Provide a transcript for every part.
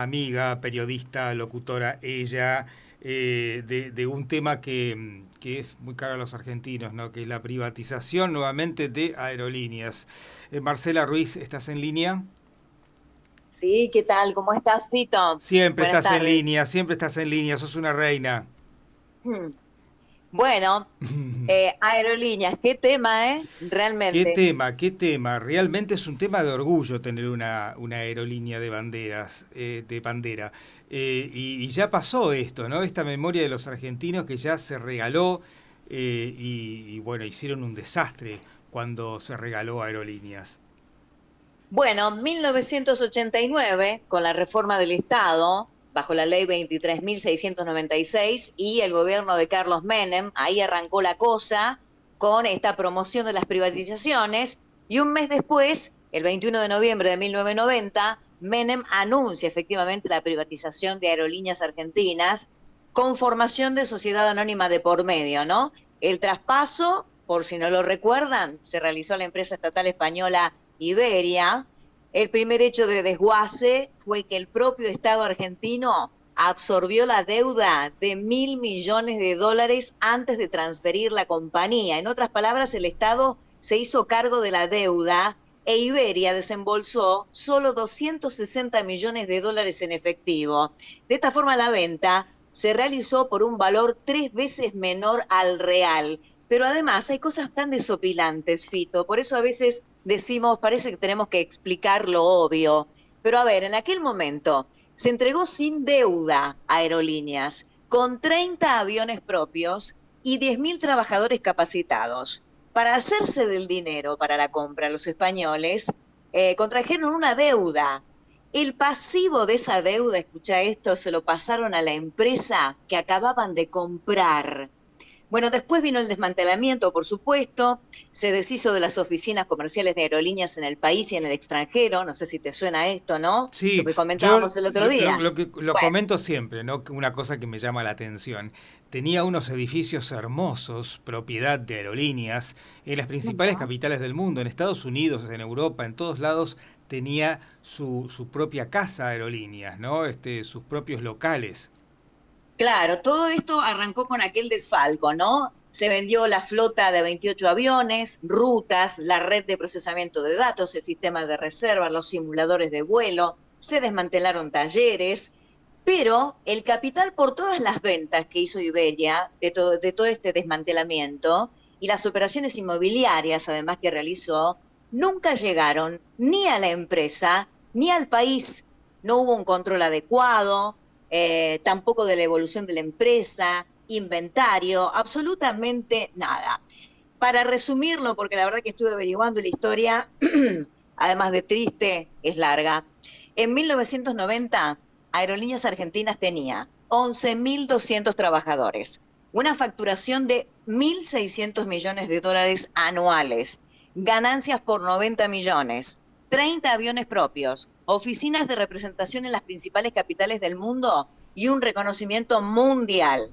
amiga, periodista, locutora, ella, de un tema que es muy caro a los argentinos, ¿no? Que es la privatización nuevamente de aerolíneas. Marcela Ruiz, ¿estás en línea? Sí, ¿qué tal? ¿Cómo estás, Fito? Siempre Buenas estás en tardes. línea, siempre estás en línea, sos una reina. Hmm. Bueno, aerolíneas, qué tema, ¿eh? ¿Qué Realmente. tema? ¿Qué tema? Realmente es un tema de orgullo tener una aerolínea de banderas, de bandera. Y ya pasó esto, ¿no? Esta memoria de los argentinos que ya se regaló bueno, hicieron un desastre cuando se regaló aerolíneas. Bueno, 1989, con la reforma del Estado, bajo la ley 23.696 y el gobierno de Carlos Menem, ahí arrancó la cosa con esta promoción de las privatizaciones y un mes después, el 21 de noviembre de 1990, Menem anuncia efectivamente la privatización de Aerolíneas Argentinas con formación de sociedad anónima de por medio, ¿no? El traspaso, por si no lo recuerdan, se realizó a la empresa estatal española Iberia. El primer hecho de desguace fue que el propio Estado argentino absorbió la deuda de 1.000 millones de dólares antes de transferir la compañía. En otras palabras, el Estado se hizo cargo de la deuda e Iberia desembolsó solo 260 millones de dólares en efectivo. De esta forma, la venta se realizó por un valor 3 veces menor al real. Pero además hay cosas tan desopilantes, Fito, por eso a veces decimos, parece que tenemos que explicar lo obvio. Pero a ver, en aquel momento se entregó sin deuda a aerolíneas, con 30 aviones propios y 10.000 trabajadores capacitados. Para hacerse del dinero para la compra, los españoles contrajeron una deuda. El pasivo de esa deuda, escucha esto, se lo pasaron a la empresa que acababan de comprar. Bueno, después vino el desmantelamiento, por supuesto, se deshizo de las oficinas comerciales de aerolíneas en el país y en el extranjero, no sé si te suena esto, ¿no? Lo Sí, que yo comentábamos el otro día. lo que lo Bueno, comento siempre, ¿no? Que una cosa que me llama la atención. Tenía unos edificios hermosos, propiedad de aerolíneas, en las principales ujú. capitales del mundo, en Estados Unidos, en Europa, en todos lados tenía su propia casa aerolíneas, ¿no? Sus propios locales. Claro, todo esto arrancó con aquel desfalco, ¿no? Se vendió la flota de 28 aviones, rutas, la red de procesamiento de datos, el sistema de reserva, los simuladores de vuelo, se desmantelaron talleres, pero el capital por todas las ventas que hizo Iberia de todo este desmantelamiento y las operaciones inmobiliarias, además que realizó, nunca llegaron ni a la empresa ni al país. No hubo un control adecuado, tampoco de la evolución de la empresa, inventario, absolutamente nada. Para resumirlo, porque la verdad que estuve averiguando la historia, además de triste, es larga. En 1990, Aerolíneas Argentinas tenía 11.200 trabajadores, una facturación de 1.600 millones de dólares anuales, ganancias por 90 millones, 30 aviones propios, oficinas de representación en las principales capitales del mundo y un reconocimiento mundial.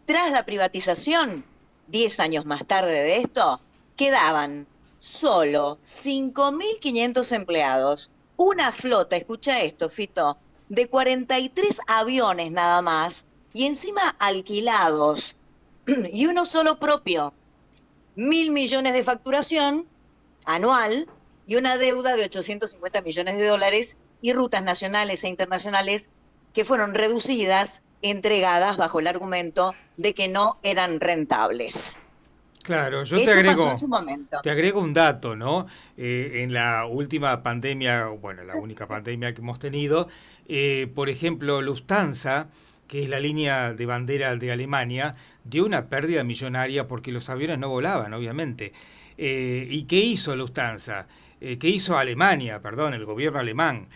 Tras la privatización, 10 años más tarde de esto, quedaban solo 5.500 empleados, una flota, escucha esto, Fito, de 43 aviones nada más, y encima alquilados, y uno solo propio, 1.000 millones de facturación anual y una deuda de 850 millones de dólares y rutas nacionales e internacionales que fueron reducidas, entregadas bajo el argumento de que no eran rentables. Claro, Esto pasó en su momento. te agrego un dato, ¿no? En la última pandemia, bueno, la única pandemia que hemos tenido, por ejemplo, Lufthansa, que es la línea de bandera de Alemania, dio una pérdida millonaria porque los aviones no volaban, obviamente. ¿Y qué hizo Lufthansa? ¿Qué hizo Alemania? Perdón, el gobierno alemán.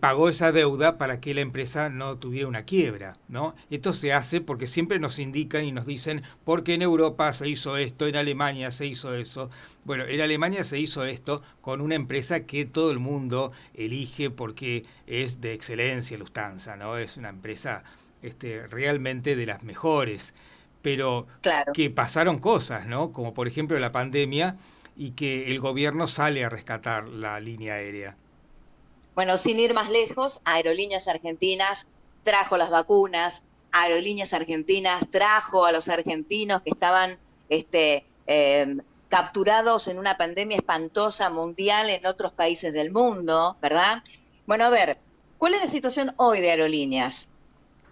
Pagó esa deuda para que la empresa no tuviera una quiebra, ¿no? Esto se hace porque siempre nos indican y nos dicen, porque en Europa se hizo esto, en Alemania se hizo eso. Bueno, en Alemania se hizo esto con una empresa que todo el mundo elige porque es de excelencia, Lufthansa, ¿no? Es una empresa realmente de las mejores, pero Claro. que pasaron cosas, ¿no? Como por ejemplo la pandemia y que el gobierno sale a rescatar la línea aérea. Bueno, sin ir más lejos, Aerolíneas Argentinas trajo las vacunas, Aerolíneas Argentinas trajo a los argentinos que estaban capturados en una pandemia espantosa mundial en otros países del mundo, ¿verdad? Bueno, a ver, ¿cuál es la situación hoy de Aerolíneas?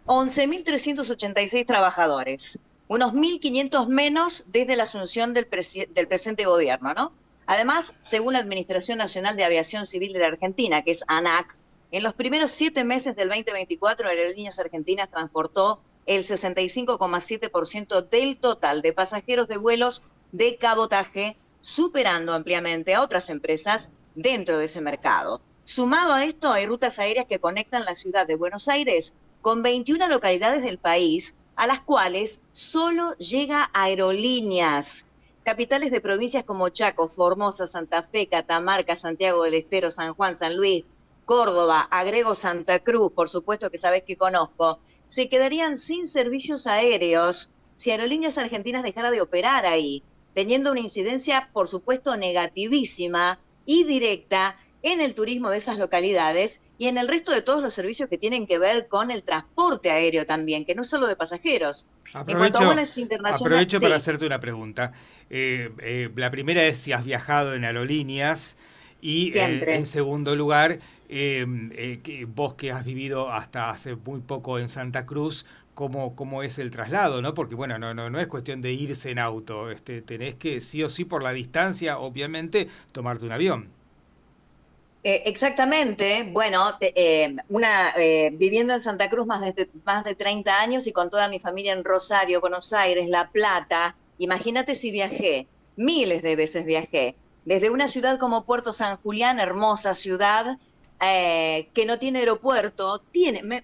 11.386 trabajadores, unos 1.500 menos desde la asunción del presente gobierno, ¿no? Además, según la Administración Nacional de Aviación Civil de la Argentina, que es ANAC, en los primeros 7 meses del 2024, Aerolíneas Argentinas transportó el 65,7% del total de pasajeros de vuelos de cabotaje, superando ampliamente a otras empresas dentro de ese mercado. Sumado a esto, hay rutas aéreas que conectan la ciudad de Buenos Aires con 21 localidades del país, a las cuales solo llega Aerolíneas. Capitales de provincias como Chaco, Formosa, Santa Fe, Catamarca, Santiago del Estero, San Juan, San Luis, Córdoba, agrego Santa Cruz, por supuesto que sabés que conozco, se quedarían sin servicios aéreos si Aerolíneas Argentinas dejara de operar ahí, teniendo una incidencia, por supuesto, negativísima y directa en el turismo de esas localidades y en el resto de todos los servicios que tienen que ver con el transporte aéreo también, que no es solo de pasajeros. En cuanto a vuelos internacionales, Aprovecho para hacerte una pregunta. La primera es si has viajado en aerolíneas y en siempre. segundo lugar, vos que has vivido hasta hace muy poco en Santa Cruz, cómo es el traslado, ¿no? Porque bueno, no es cuestión de irse en auto, tenés que sí o sí por la distancia, obviamente, tomarte un avión. Exactamente, bueno, viviendo en Santa Cruz más de 30 años y con toda mi familia en Rosario, Buenos Aires, La Plata, imagínate si viajé, miles de veces viajé, desde una ciudad como Puerto San Julián, hermosa ciudad, que no tiene aeropuerto,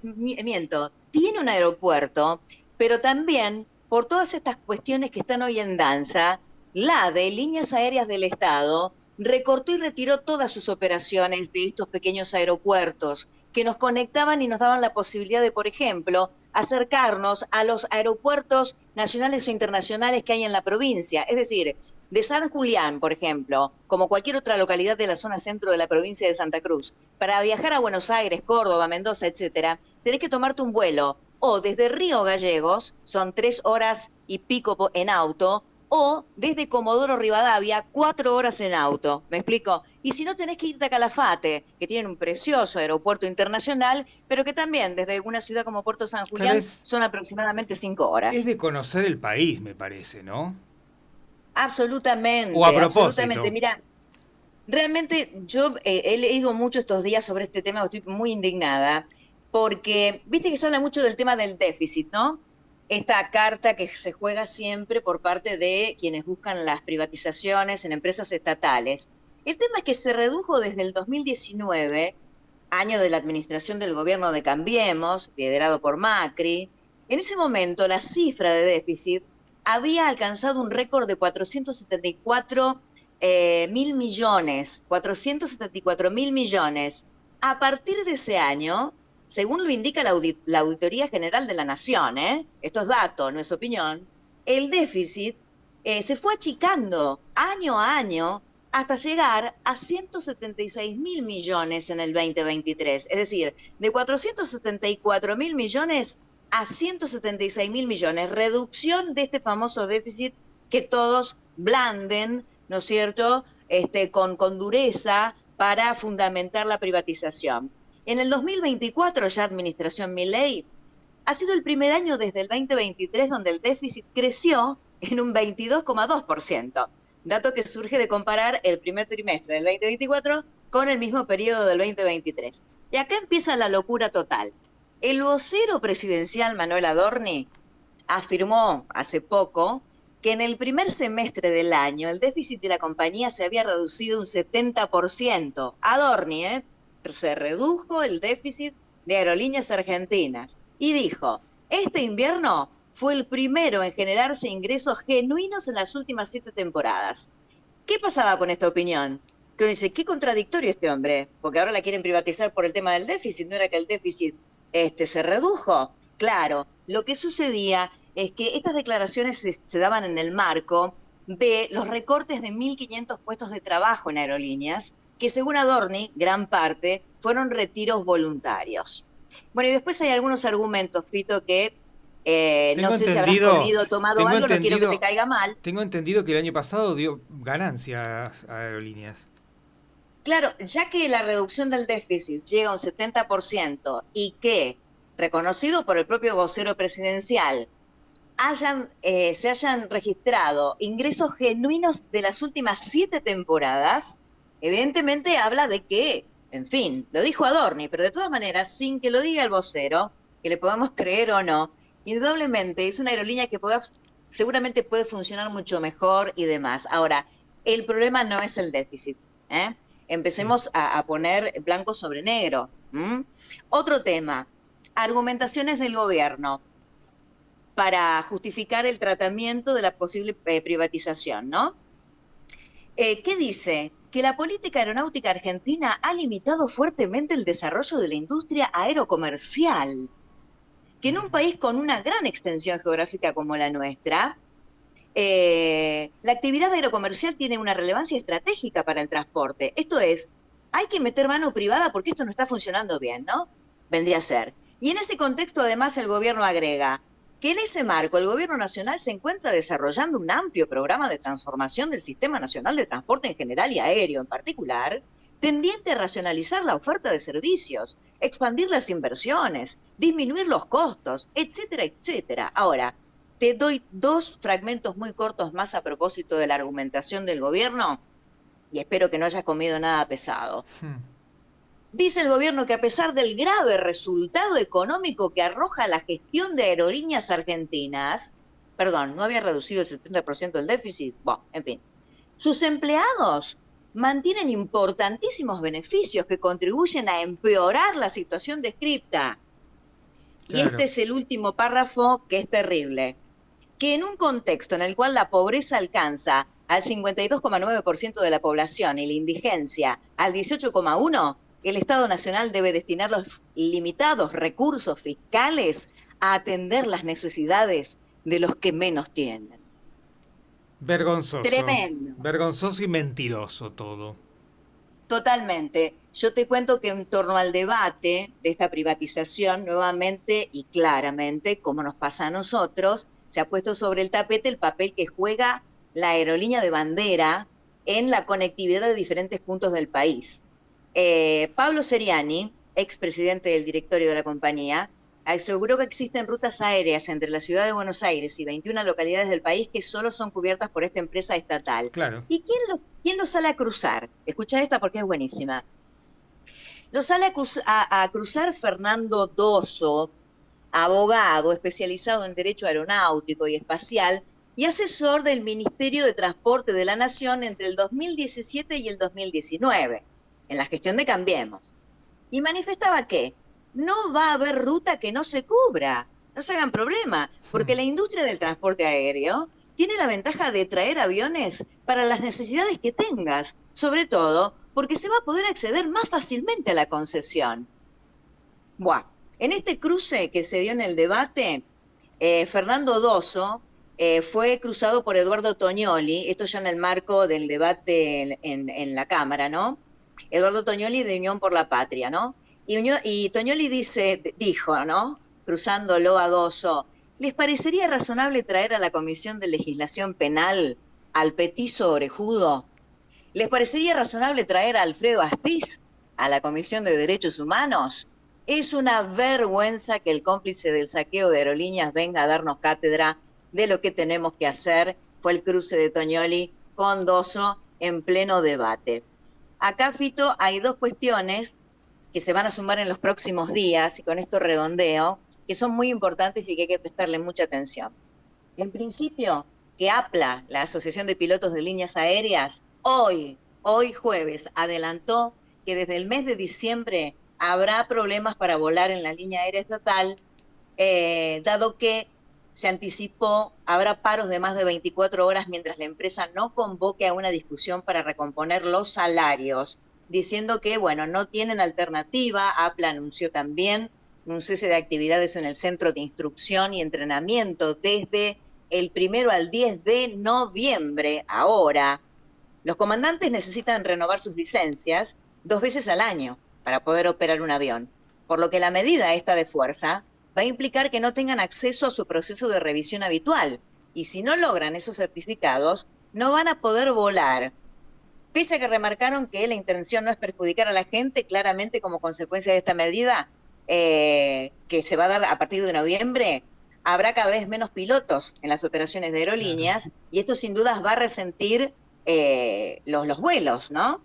miento, tiene un aeropuerto, pero también por todas estas cuestiones que están hoy en danza, la de Líneas Aéreas del Estado recortó y retiró todas sus operaciones de estos pequeños aeropuertos que nos conectaban y nos daban la posibilidad de, por ejemplo, acercarnos a los aeropuertos nacionales o internacionales que hay en la provincia. Es decir, de San Julián, por ejemplo, como cualquier otra localidad de la zona centro de la provincia de Santa Cruz, para viajar a Buenos Aires, Córdoba, Mendoza, etcétera, tenés que tomarte un vuelo o desde Río Gallegos, son 3 horas y pico en auto, o desde Comodoro Rivadavia, 4 horas en auto. ¿Me explico? Y si no, tenés que irte a Calafate, que tiene un precioso aeropuerto internacional, pero que también desde una ciudad como Puerto San Claro, Julián son aproximadamente 5 es holede conocer el país, me parece, ¿no? O a Absolutamente, propósito. absolutamente. Mira, realmente yo he leído mucho estos días sobre este tema, estoy muy indignada, porque viste que se habla mucho del tema del déficit, ¿no? Esta carta que se juega siempre por parte de quienes buscan las privatizaciones en empresas estatales. El tema es que se redujo desde el 2019, año de la administración del gobierno de Cambiemos, liderado por Macri. En ese momento la cifra de déficit había alcanzado un récord de 474 mil millones, 474 mil millones. A partir de ese año, según lo indica la Auditoría General de la Nación, esto es dato, no es opinión, el déficit se fue achicando año a año hasta llegar a 176 mil millones en el 2023. Es decir, de 474 mil millones a 176 mil millones. Reducción de este famoso déficit que todos blanden, ¿no es cierto?, con dureza para fundamentar la privatización. En el 2024, ya administración Milei, ha sido el primer año desde el 2023 donde el déficit creció en un 22,2%, dato que surge de comparar el primer trimestre del 2024 con el mismo periodo del 2023. Y acá empieza la locura total. El vocero presidencial Manuel Adorni afirmó hace poco que en el primer semestre del año el déficit de la compañía se había reducido un 70%. Adorni, se redujo el déficit de Aerolíneas Argentinas y dijo, este invierno fue el primero en generarse ingresos genuinos en las últimas 7 temporadas. ¿Qué pasaba con esta opinión? Que uno dice, qué contradictorio este hombre, porque ahora la quieren privatizar por el tema del déficit, ¿no era que el déficit se redujo? Claro, lo que sucedía es que estas declaraciones se daban en el marco de los recortes de 1.500 puestos de trabajo en aerolíneas que según Adorni, gran parte, fueron retiros voluntarios. Bueno, y después hay algunos argumentos, Fito, que no Tengo sé si habrás entendido, comido o tomado tengo algo, no quiero que te entendido, caiga mal. tengo entendido que el año pasado dio ganancias a aerolíneas. Claro, ya que la reducción del déficit llega a un 70% y que, reconocido por el propio vocero presidencial, se hayan registrado ingresos genuinos de las últimas 7 temporadas, evidentemente habla de que, en fin, lo dijo Adorni, pero de todas maneras, sin que lo diga el vocero, que le podamos creer o no, indudablemente es una aerolínea que seguramente puede funcionar mucho mejor y demás. Ahora, el problema no es el déficit, ¿eh? Sí, Empecemos a poner blanco sobre negro. Otro tema, argumentaciones del gobierno para justificar el tratamiento de la posible privatización, ¿no? ¿Qué dice? Que la política aeronáutica argentina ha limitado fuertemente el desarrollo de la industria aerocomercial, que en un país con una gran extensión geográfica como la nuestra, la actividad aerocomercial tiene una relevancia estratégica para el transporte. Esto es, hay que meter mano privada porque esto no está funcionando bien, ¿no? Vendría a ser. Y en ese contexto, además, el gobierno agrega que en ese marco el gobierno nacional se encuentra desarrollando un amplio programa de transformación del Sistema Nacional de Transporte en general y aéreo en particular, tendiente a racionalizar la oferta de servicios, expandir las inversiones, disminuir los costos, etcétera, etcétera. Ahora, te doy 2 fragmentos muy cortos más a propósito de la argumentación del gobierno y espero que no hayas comido nada pesado. Dice el gobierno que a pesar del grave resultado económico que arroja la gestión de aerolíneas argentinas, perdón, ¿no había reducido el 70% del déficit? Bueno, en fin, sus empleados mantienen importantísimos beneficios que contribuyen a empeorar la situación descripta. Y este claro. es el último párrafo que es terrible. Que en un contexto en el cual la pobreza alcanza al 52,9% de la población y la indigencia al 18,1%, el Estado Nacional debe destinar los limitados recursos fiscales a atender las necesidades de los que menos tienen. Vergonzoso. Tremendo. Vergonzoso y mentiroso todo. Totalmente. Yo te cuento que en torno al debate de esta privatización, nuevamente y claramente, como nos pasa a nosotros, se ha puesto sobre el tapete el papel que juega la aerolínea de bandera en la conectividad de diferentes puntos del país. Pablo Seriani, expresidente del directorio de la compañía, aseguró que existen rutas aéreas entre la ciudad de Buenos Aires y 21 localidades del país que solo son cubiertas por esta empresa estatal. Claro. ¿Y quién los sale a cruzar? Escucha esta porque es buenísima. Los sale a cruzar Fernando Dosso, abogado especializado en Derecho Aeronáutico y Espacial y asesor del Ministerio de Transporte de la Nación entre el 2017 y el 2019, en la gestión de Cambiemos. Y manifestaba que no va a haber ruta que no se cubra, no se hagan problema, porque la industria del transporte aéreo tiene la ventaja de traer aviones para las necesidades que tengas, sobre todo porque se va a poder acceder más fácilmente a la concesión. Buah. En este cruce que se dio en el debate, Fernando Dosso fue cruzado por Eduardo Toñoli, esto ya en el marco del debate en la Cámara, ¿no? Eduardo Toñoli de Unión por la Patria, ¿no? Y Toñoli dijo, ¿no? Cruzándolo a Dosso, ¿les parecería razonable traer a la Comisión de Legislación Penal al petizo orejudo? ¿Les parecería razonable traer a Alfredo Astiz a la Comisión de Derechos Humanos? Es una vergüenza que el cómplice del saqueo de aerolíneas venga a darnos cátedra de lo que tenemos que hacer. Fue el cruce de Toñoli con Dosso en pleno debate. Acá, Fito, hay 2 cuestiones que se van a sumar en los próximos días, y con esto redondeo, que son muy importantes y que hay que prestarle mucha atención. En principio, que APLA, la Asociación de Pilotos de Líneas Aéreas, hoy jueves, adelantó que desde el mes de diciembre habrá problemas para volar en la línea aérea estatal, dado que se anticipó, habrá paros de más de 24 horas mientras la empresa no convoque a una discusión para recomponer los salarios, diciendo que, bueno, no tienen alternativa. APLA anunció también un cese de actividades en el Centro de Instrucción y Entrenamiento desde el 1 al 10 de noviembre, ahora. Los comandantes necesitan renovar sus licencias 2 veces al año para poder operar un avión, por lo que la medida esta de fuerza va a implicar que no tengan acceso a su proceso de revisión habitual, y si no logran esos certificados, no van a poder volar. Pese a que remarcaron que la intención no es perjudicar a la gente, claramente como consecuencia de esta medida, que se va a dar a partir de noviembre, habrá cada vez menos pilotos en las operaciones de aerolíneas, claro, y esto sin dudas va a resentir los vuelos, ¿no?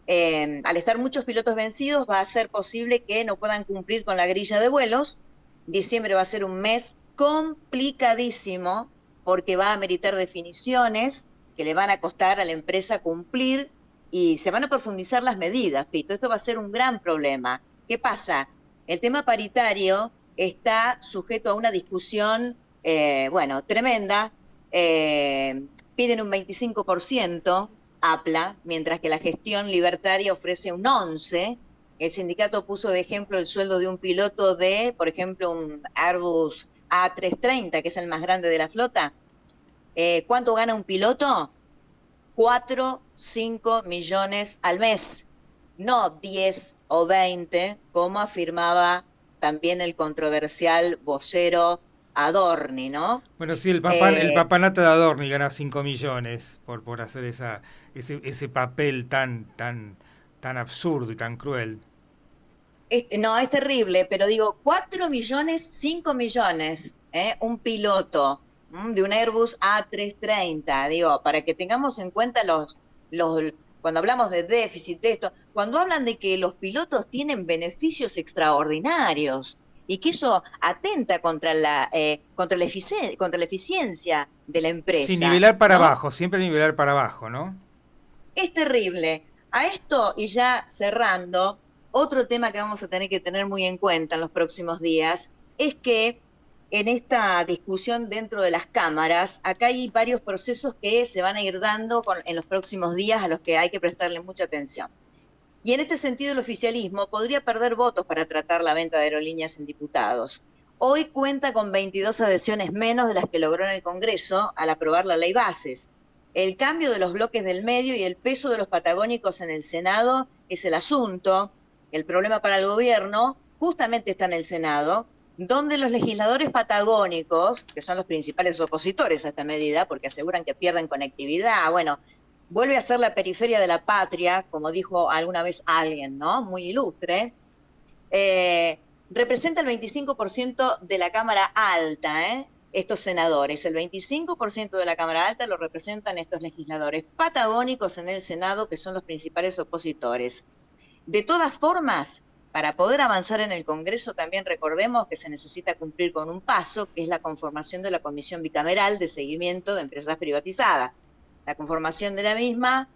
Al estar muchos pilotos vencidos, va a ser posible que no puedan cumplir con la grilla de vuelos. Diciembre va a ser un mes complicadísimo porque va a ameritar definiciones que le van a costar a la empresa cumplir y se van a profundizar las medidas, Fito. Esto va a ser un gran problema. ¿Qué pasa? El tema paritario está sujeto a una discusión, tremenda. Piden un 25%, APLA, mientras que la gestión libertaria ofrece un 11%. El sindicato puso de ejemplo el sueldo de un piloto de, por ejemplo, un Airbus A330, que es el más grande de la flota. ¿Cuánto gana un piloto? 4, 5 millones al mes, no 10 o 20, como afirmaba también el controversial vocero Adorni, ¿no? Bueno, sí, el papanato de Adorni gana 5 millones por hacer ese papel tan absurdo y tan cruel. No, es terrible, pero digo, 4 millones, 5 millones, un piloto de un Airbus A330, digo, para que tengamos en cuenta cuando hablamos de déficit, de esto, cuando hablan de que los pilotos tienen beneficios extraordinarios y que eso atenta contra la eficiencia de la empresa. Sí, nivelar para abajo, siempre nivelar para abajo, ¿no? Es terrible. A esto, y ya cerrando, otro tema que vamos a tener que tener muy en cuenta en los próximos días es que en esta discusión dentro de las cámaras, acá hay varios procesos que se van a ir dando en los próximos días a los que hay que prestarle mucha atención. Y en este sentido el oficialismo podría perder votos para tratar la venta de aerolíneas en diputados. Hoy cuenta con 22 adhesiones menos de las que logró en el Congreso al aprobar la ley bases. El cambio de los bloques del medio y el peso de los patagónicos en el Senado es el asunto. El problema para el gobierno justamente está en el Senado, donde los legisladores patagónicos, que son los principales opositores a esta medida, porque aseguran que pierden conectividad, vuelve a ser la periferia de la patria, como dijo alguna vez alguien, ¿no? Muy ilustre. Representa el 25% de la Cámara Alta, estos senadores. El 25% de la Cámara Alta lo representan estos legisladores patagónicos en el Senado, que son los principales opositores. De todas formas, para poder avanzar en el Congreso, también recordemos que se necesita cumplir con un paso, que es la conformación de la Comisión Bicameral de Seguimiento de Empresas Privatizadas. La conformación de la misma,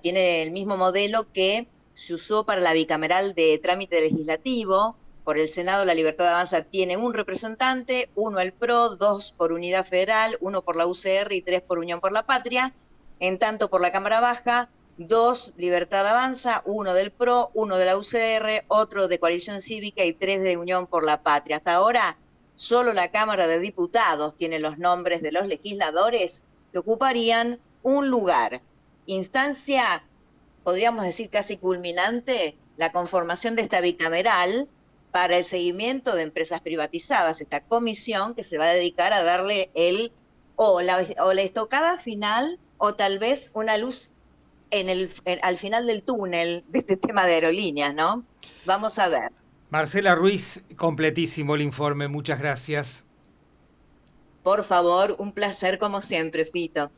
tiene el mismo modelo que se usó para la bicameral de trámite legislativo. Por el Senado, La Libertad Avanza tiene un representante, 1 el PRO, 2 por Unidad Federal, 1 por la UCR y 3 por Unión por la Patria. En tanto, por la Cámara Baja, 2 Libertad Avanza, 1 del PRO, 1 de la UCR, otro de Coalición Cívica y 3 de Unión por la Patria. Hasta ahora, solo la Cámara de Diputados tiene los nombres de los legisladores que ocuparían un lugar. Instancia, podríamos decir casi culminante, la conformación de esta bicameral para el seguimiento de empresas privatizadas, esta comisión que se va a dedicar a darle la estocada final o tal vez una luz al final del túnel de este tema de aerolíneas, ¿no? Vamos a ver. Marcela Ruiz, completísimo el informe, muchas gracias. Por favor, un placer como siempre, Fito.